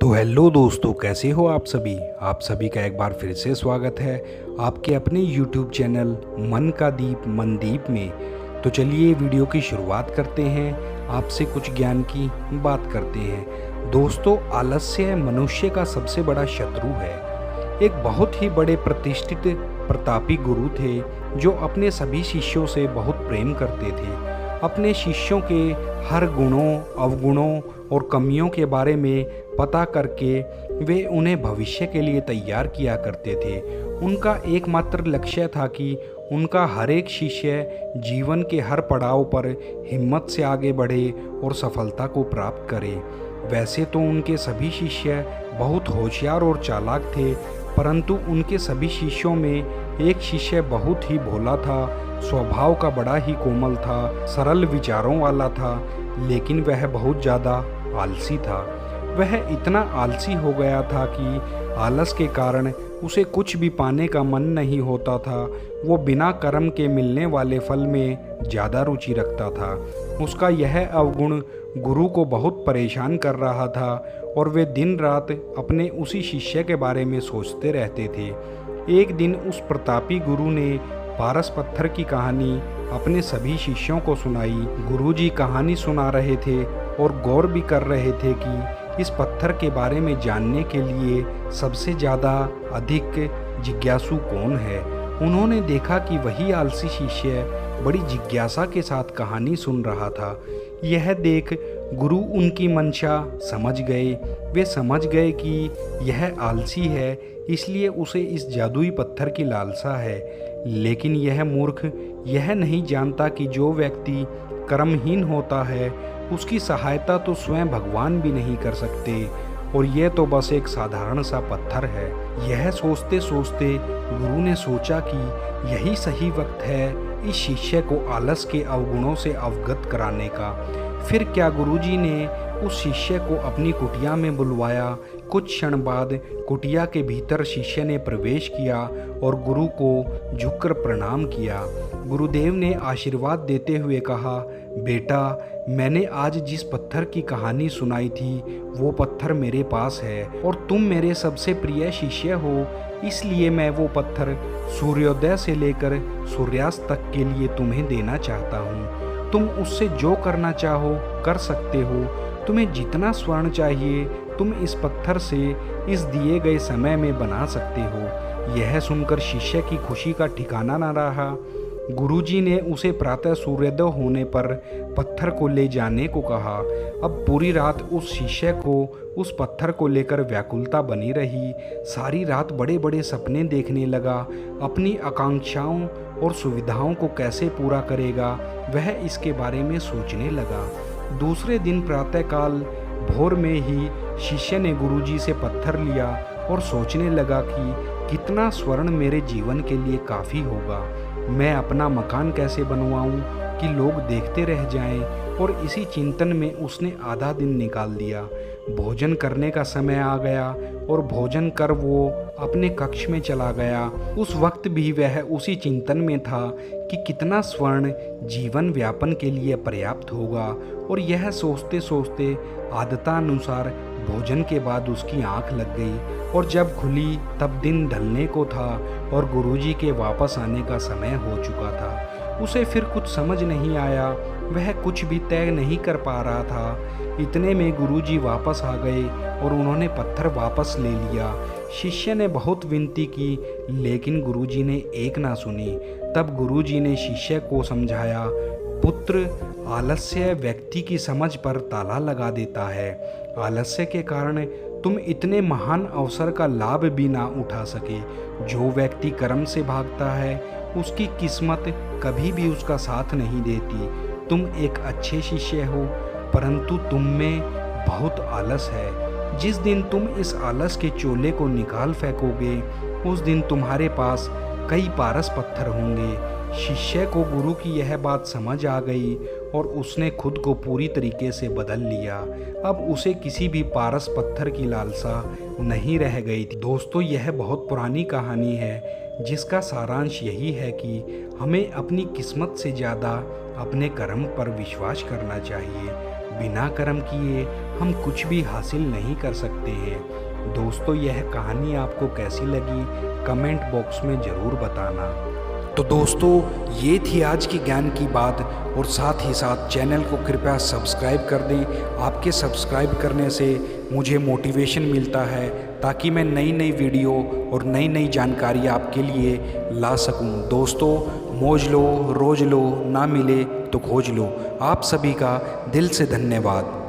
तो हेलो दोस्तों, कैसे हो आप सभी। आप सभी का एक बार फिर से स्वागत है आपके अपने YouTube चैनल मन का दीप मनदीप में। तो चलिए वीडियो की शुरुआत करते हैं, आपसे कुछ ज्ञान की बात करते हैं। दोस्तों, आलस्य मनुष्य का सबसे बड़ा शत्रु है। एक बहुत ही बड़े प्रतिष्ठित प्रतापी गुरु थे जो अपने सभी शिष्यों से बहुत प्रेम करते थे। अपने शिष्यों के हर गुणों, अवगुणों और कमियों के बारे में पता करके वे उन्हें भविष्य के लिए तैयार किया करते थे। उनका एकमात्र लक्ष्य था कि उनका हर एक शिष्य जीवन के हर पड़ाव पर हिम्मत से आगे बढ़े और सफलता को प्राप्त करे। वैसे तो उनके सभी शिष्य बहुत होशियार और चालाक थे, परंतु उनके सभी शिष्यों में एक शिष्य बहुत ही भोला था, स्वभाव का बड़ा ही कोमल था, सरल विचारों वाला था, लेकिन वह बहुत ज़्यादा आलसी था। वह इतना आलसी हो गया था कि आलस के कारण उसे कुछ भी पाने का मन नहीं होता था। वो बिना कर्म के मिलने वाले फल में ज़्यादा रुचि रखता था। उसका यह अवगुण गुरु को बहुत परेशान कर रहा था और वे दिन रात अपने उसी शिष्य के बारे में सोचते रहते थे। एक दिन उस प्रतापी गुरु ने पारस पत्थर की कहानी अपने सभी शिष्यों को सुनाई। गुरुजी कहानी सुना रहे थे और गौर भी कर रहे थे कि इस पत्थर के बारे में जानने के लिए सबसे ज़्यादा अधिक जिज्ञासु कौन है। उन्होंने देखा कि वही आलसी शिष्य बड़ी जिज्ञासा के साथ कहानी सुन रहा था। यह देख गुरु उनकी मंशा समझ गए। वे समझ गए कि यह आलसी है, इसलिए उसे इस जादुई पत्थर की लालसा है। लेकिन यह मूर्ख यह नहीं जानता कि जो व्यक्ति कर्महीन होता है उसकी सहायता तो स्वयं भगवान भी नहीं कर सकते, और यह तो बस एक साधारण सा पत्थर है। यह सोचते सोचते गुरु ने सोचा कि यही सही वक्त है इस शिष्य को आलस के अवगुणों से अवगत कराने का। फिर क्या गुरुजी ने उस शिष्य को अपनी कुटिया में बुलवाया। कुछ क्षण बाद कुटिया के भीतर शिष्य ने प्रवेश किया और गुरु को झुककर प्रणाम किया। गुरुदेव ने आशीर्वाद देते हुए कहा, बेटा, मैंने आज जिस पत्थर की कहानी सुनाई थी वो पत्थर मेरे पास है और तुम मेरे सबसे प्रिय शिष्य हो, इसलिए मैं वो पत्थर सूर्योदय से लेकर सूर्यास्त तक के लिए तुम्हें देना चाहता हूँ। तुम उससे जो करना चाहो कर सकते हो। तुम्हें जितना स्वर्ण चाहिए तुम इस पत्थर से इस दिए गए समय में बना सकते हो। यह सुनकर शिष्य की खुशी का ठिकाना न रहा। गुरुजी ने उसे प्रातः सूर्योदय होने पर पत्थर को ले जाने को कहा। अब पूरी रात उस शिष्य को उस पत्थर को लेकर व्याकुलता बनी रही। सारी रात बड़े बड़े सपने देखने लगा। अपनी आकांक्षाओं और सुविधाओं को कैसे पूरा करेगा वह इसके बारे में सोचने लगा। दूसरे दिन प्रातःकाल भोर में ही शिष्य ने गुरुजी से पत्थर लिया और सोचने लगा कि कितना स्वर्ण मेरे जीवन के लिए काफ़ी होगा। मैं अपना मकान कैसे बनवाऊं कि लोग देखते रह जाएं, और इसी चिंतन में उसने आधा दिन निकाल दिया। भोजन करने का समय आ गया और भोजन कर वो अपने कक्ष में चला गया। उस वक्त भी वह उसी चिंतन में था कि कितना स्वर्ण जीवन व्यापन के लिए पर्याप्त होगा, और यह सोचते सोचते आदतानुसार भोजन के बाद उसकी आंख लग गई, और जब खुली तब दिन ढलने को था और गुरुजी के वापस आने का समय हो चुका था। उसे फिर कुछ समझ नहीं आया, वह कुछ भी तय नहीं कर पा रहा था। इतने में गुरुजी वापस आ गए और उन्होंने पत्थर वापस ले लिया। शिष्य ने बहुत विनती की, लेकिन गुरुजी ने एक ना सुनी। तब गुरुजी ने शिष्य को समझाया, पुत्र, आलस्य व्यक्ति की समझ पर ताला लगा देता है। आलस्य के कारण तुम इतने महान अवसर का लाभ भी ना उठा सके। जो व्यक्ति कर्म से भागता है उसकी किस्मत कभी भी उसका साथ नहीं देती। तुम एक अच्छे शिष्य हो, परंतु तुम में बहुत आलस है। जिस दिन तुम इस आलस के चोले को निकाल फेंकोगे उस दिन तुम्हारे पास कई पारस पत्थर होंगे। शिष्य को गुरु की यह बात समझ आ गई और उसने खुद को पूरी तरीके से बदल लिया। अब उसे किसी भी पारस पत्थर की लालसा नहीं रह गई थी। दोस्तों, यह बहुत पुरानी कहानी है जिसका सारांश यही है कि हमें अपनी किस्मत से ज़्यादा अपने कर्म पर विश्वास करना चाहिए। बिना कर्म किए हम कुछ भी हासिल नहीं कर सकते हैं। दोस्तों, यह कहानी आपको कैसी लगी कमेंट बॉक्स में ज़रूर बताना। तो दोस्तों, ये थी आज की ज्ञान की बात, और साथ ही साथ चैनल को कृपया सब्सक्राइब कर दें। आपके सब्सक्राइब करने से मुझे मोटिवेशन मिलता है ताकि मैं नई नई वीडियो और नई नई जानकारी आपके लिए ला सकूं। दोस्तों, मौज लो, रोज लो, ना मिले तो खोज लो। आप सभी का दिल से धन्यवाद।